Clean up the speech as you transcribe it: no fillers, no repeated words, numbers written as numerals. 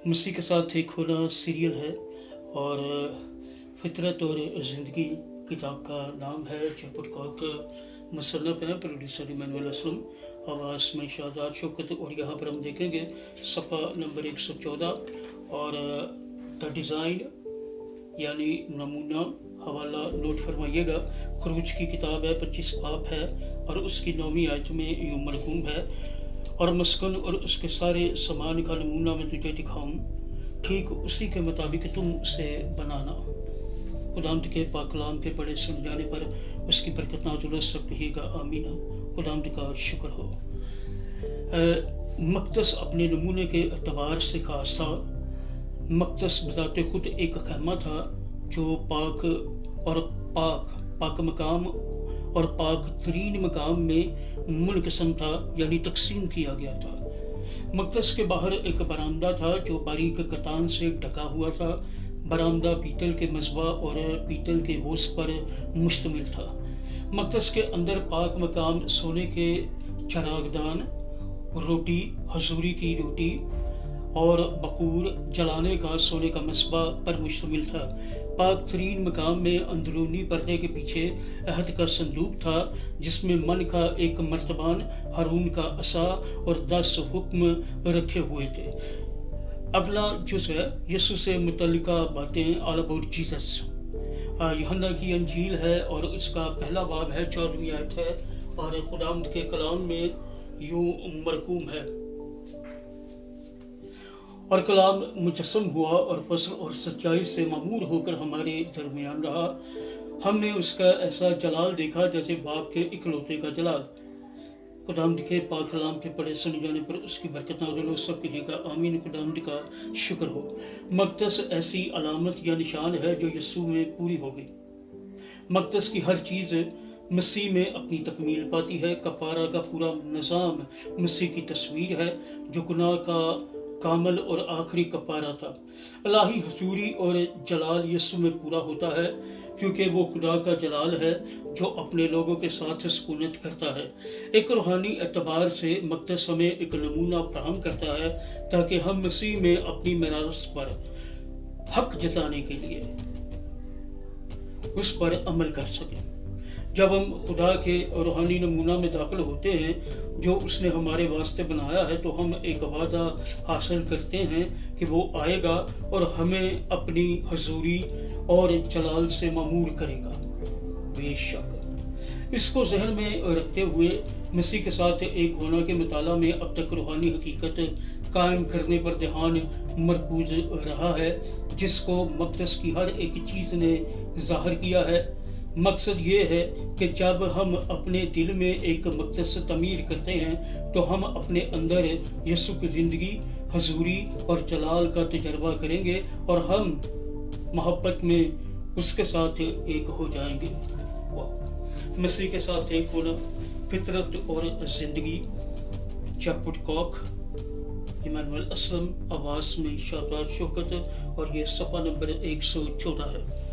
मसीह के साथ एक होना सीरियल है और फितरत और ज़िंदगी किताब का नाम है, जो पुडकॉक मुसन्नफ़ है, प्रोड्यूसर इमानुएल असलम, आवाज़ में शाहजाद शौकत। और यहाँ पर हम देखेंगे सफ़ा नंबर 114 और द डिज़ाइन यानी नमूना। हवाला नोट फरमाइएगा। खरूज की किताब है, 25 बाब है और उसकी 9वीं आयत में यूँ मरकूम है, और मस्कन और उसके सारे सामान का नमूना मैं तुझे दिखाऊं, ठीक उसी के मुताबिक तुम उसे बनाना। खुदावंद के पाक कलाम के पढ़े सुन जाने पर उसकी बरकत नाज़िल सब कहिएगा आमीन। खुदावंद का शुक्र हो। मक़दस अपने नमूने के एतबार से खास था। मक़दस बताते खुद एक खैमा था जो पाक मकाम और पाक तरीन मकाम में मुनक़सम था, यानी तकसीम किया गया था। मक़दस के बाहर एक बरामदा था जो बारीक कतान से ढका हुआ था। बरामदा पीतल के मज़बा और पीतल के होस पर मुश्तमिल था। मक़दस के अंदर पाक मकाम सोने के चरागदान, रोटी, हजूरी की रोटी और बखूर जलाने का सोने का मसबा पर मुश्तमिल था। पाक तरीन मकाम में अंदरूनी पर्दे के पीछे अहद का संदूक था, जिसमें मन का एक मर्तबान, हारून का असा और 10 हुक्म रखे हुए थे। अगला जुज़ है यसु से मुतल्लिका बातें, ऑल अबाउट जीसस। यूहन्ना की अंजील है और इसका पहला बाब है, 14वीं आयत है, और खुदावंद के कलाम में यूं मरकूम है, और कलाम मुजस्सम हुआ और फज़ल और सच्चाई से मामूर होकर हमारे दरमियान रहा। हमने उसका ऐसा जलाल देखा जैसे बाप के इकलौते का जलाल। खुदावंद के पाक कलाम के पढ़े सुने जाने पर उसकी बरकत नाज़िल हो सब कहिएगा आमीन। खुदावंद का शुक्र हो। मक़दस ऐसी अलामत या निशान है जो यीशु में पूरी हो गई। मक़दस की हर चीज़ मसीह में अपनी तकमील पाती है। कपारा का पूरा निज़ाम मसीह की तस्वीर है, जो गुनाह का कामल और आखिरी कपारा था। इलाही हजूरी और जलाल यीशु में पूरा होता है, क्योंकि वो खुदा का जलाल है जो अपने लोगों के साथ सुकूनत करता है। एक रूहानी एतबार से मक़दस हमें एक नमूना फराहम करता है, ताकि हम मसीह में अपनी मिरास पर हक जताने के लिए उस पर अमल कर सकें। जब हम खुदा के रूहानी नमूना में दाखिल होते हैं जो उसने हमारे वास्ते बनाया है, तो हम एक वादा हासिल करते हैं कि वो आएगा और हमें अपनी हजूरी और जलाल से मामूर करेगा। बेशक इसको जहन में रखते हुए मसीह के साथ एक होना के मुताला में अब तक रूहानी हकीकत कायम करने पर ध्यान मरकूज रहा है, जिसको मक़दस की हर एक चीज़ ने ज़ाहिर किया है। मकसद ये है कि जब हम अपने दिल में एक मक़दस तमीर करते हैं, तो हम अपने अंदर यीशु की ज़िंदगी, हजूरी और जलाल का तजर्बा करेंगे और हम मोहब्बत में उसके साथ एक हो जाएंगे। मसीह के साथ एक होना, फितरत और ज़िंदगी, पुडकॉक, इमानुएल असलम, आवाज़ में शाहजाद शौकत, और ये सफ़ा नंबर 114 है।